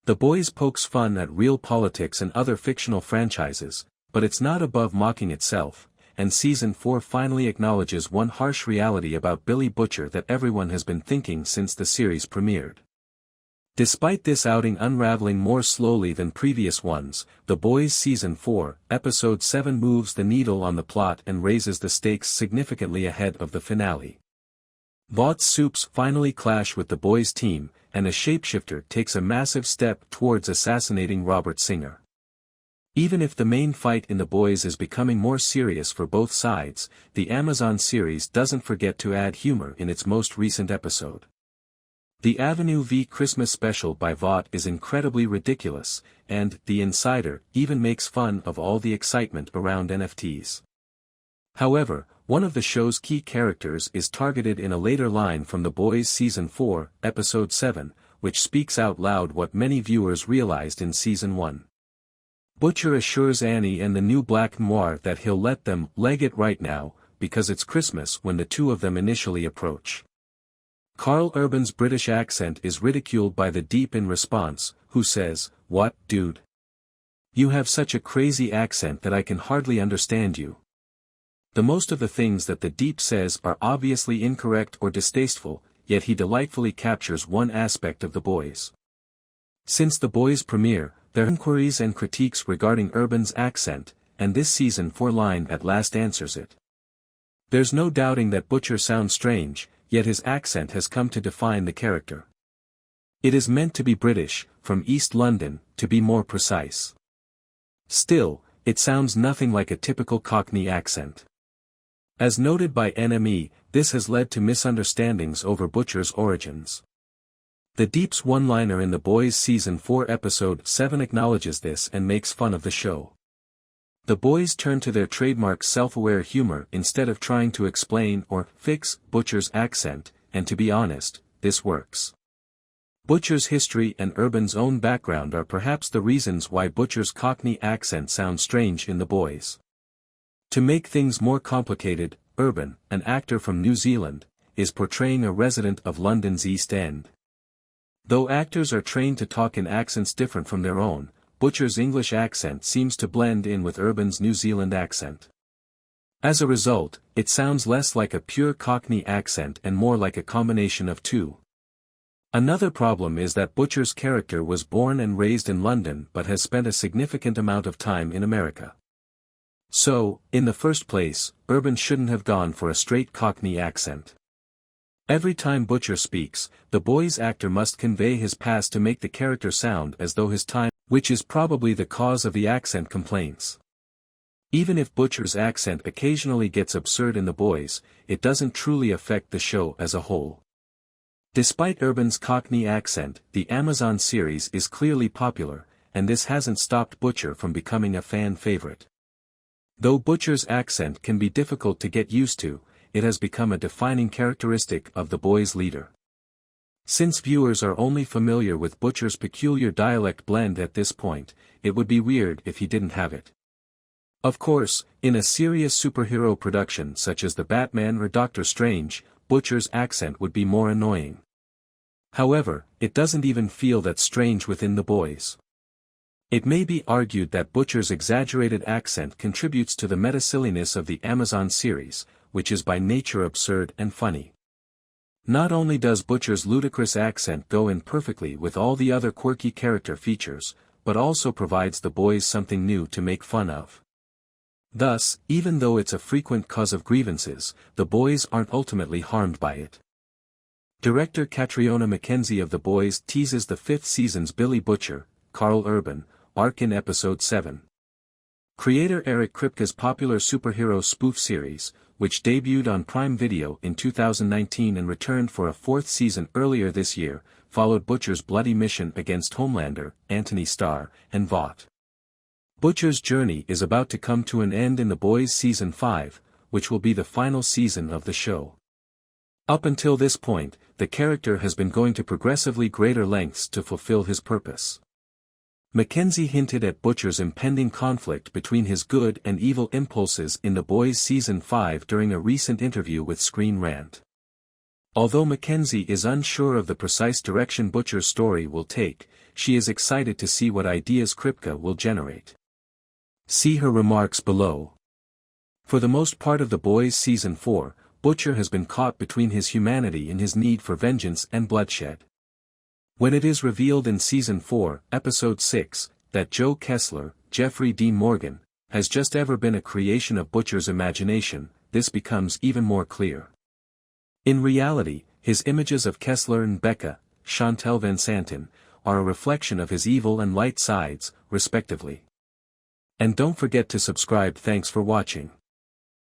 The Boys pokes fun at real politics and other fictional franchises, but it's not above mocking itself, and Season 4 finally acknowledges one harsh reality about Billy Butcher that everyone has been thinking since the series premiered. Despite this outing unraveling more slowly than previous ones, The Boys Season 4, Episode 7 moves the needle on the plot and raises the stakes significantly ahead of the finale. Vought's Supes finally clash with the Boys team, and a shapeshifter takes a massive step towards assassinating Robert Singer. Even if the main fight in The Boys is becoming more serious for both sides, the Amazon series doesn't forget to add humor in its most recent episode. The Avenue V Christmas special by Vought is incredibly ridiculous, and The Insider even makes fun of all the excitement around NFTs. However, one of the show's key characters is targeted in a later line from The Boys Season 4, Episode 7, which speaks out loud what many viewers realized in Season 1. Butcher assures Annie and the new Black Noir that he'll let them leg it right now, because it's Christmas when the two of them initially approach. Karl Urban's British accent is ridiculed by the Deep in response, who says, "What, dude? You have such a crazy accent that I can hardly understand you." The most of the things that the Deep says are obviously incorrect or distasteful, yet he delightfully captures one aspect of The Boys. Since The Boys premiere, there are inquiries and critiques regarding Urban's accent, and this Season 4 line at last answers it. There's no doubting that Butcher sounds strange, yet his accent has come to define the character. It is meant to be British, from East London, to be more precise. Still, it sounds nothing like a typical Cockney accent. As noted by NME, this has led to misunderstandings over Butcher's origins. The Deep's one-liner in The Boys Season 4 Episode 7 acknowledges this and makes fun of the show. The Boys turn to their trademark self-aware humor instead of trying to explain or fix Butcher's accent, and to be honest, this works. Butcher's history and Urban's own background are perhaps the reasons why Butcher's Cockney accent sounds strange in The Boys. To make things more complicated, Urban, an actor from New Zealand, is portraying a resident of London's East End. Though actors are trained to talk in accents different from their own, Butcher's English accent seems to blend in with Urban's New Zealand accent. As a result, it sounds less like a pure Cockney accent and more like a combination of two. Another problem is that Butcher's character was born and raised in London but has spent a significant amount of time in America. So, in the first place, Urban shouldn't have gone for a straight Cockney accent. Every time Butcher speaks, the Boys actor must convey his past to make the character sound as though his time, which is probably the cause of the accent complaints. Even if Butcher's accent occasionally gets absurd in The Boys, it doesn't truly affect the show as a whole. Despite Urban's Cockney accent, the Amazon series is clearly popular, and this hasn't stopped Butcher from becoming a fan favorite. Though Butcher's accent can be difficult to get used to, it has become a defining characteristic of The Boys' leader. Since viewers are only familiar with Butcher's peculiar dialect blend at this point, it would be weird if he didn't have it. Of course, in a serious superhero production such as The Batman or Doctor Strange, Butcher's accent would be more annoying. However, it doesn't even feel that strange within The Boys. It may be argued that Butcher's exaggerated accent contributes to the meta-silliness of the Amazon series, which is by nature absurd and funny. Not only does Butcher's ludicrous accent go in perfectly with all the other quirky character features, but also provides the Boys something new to make fun of. Thus, even though it's a frequent cause of grievances, the Boys aren't ultimately harmed by it. Director Catriona Mackenzie of The Boys teases the 5th season's Billy Butcher, Karl Urban, arc in Episode 7. Creator Eric Kripke's popular superhero spoof series, which debuted on Prime Video in 2019 and returned for a 4th season earlier this year, followed Butcher's bloody mission against Homelander, Anthony Starr, and Vought. Butcher's journey is about to come to an end in The Boys Season 5, which will be the final season of the show. Up until this point, the character has been going to progressively greater lengths to fulfill his purpose. Mackenzie hinted at Butcher's impending conflict between his good and evil impulses in The Boys Season 5 during a recent interview with Screen Rant. Although Mackenzie is unsure of the precise direction Butcher's story will take, she is excited to see what ideas Kripke will generate. See her remarks below. For the most part of The Boys Season 4, Butcher has been caught between his humanity and his need for vengeance and bloodshed. When it is revealed in Season 4, Episode 6, that Joe Kessler, Jeffrey Dean Morgan, has just ever been a creation of Butcher's imagination, this becomes even more clear. In reality, his images of Kessler and Becca, Chantal Van Santen, are a reflection of his evil and light sides, respectively. And don't forget to subscribe. Thanks for watching.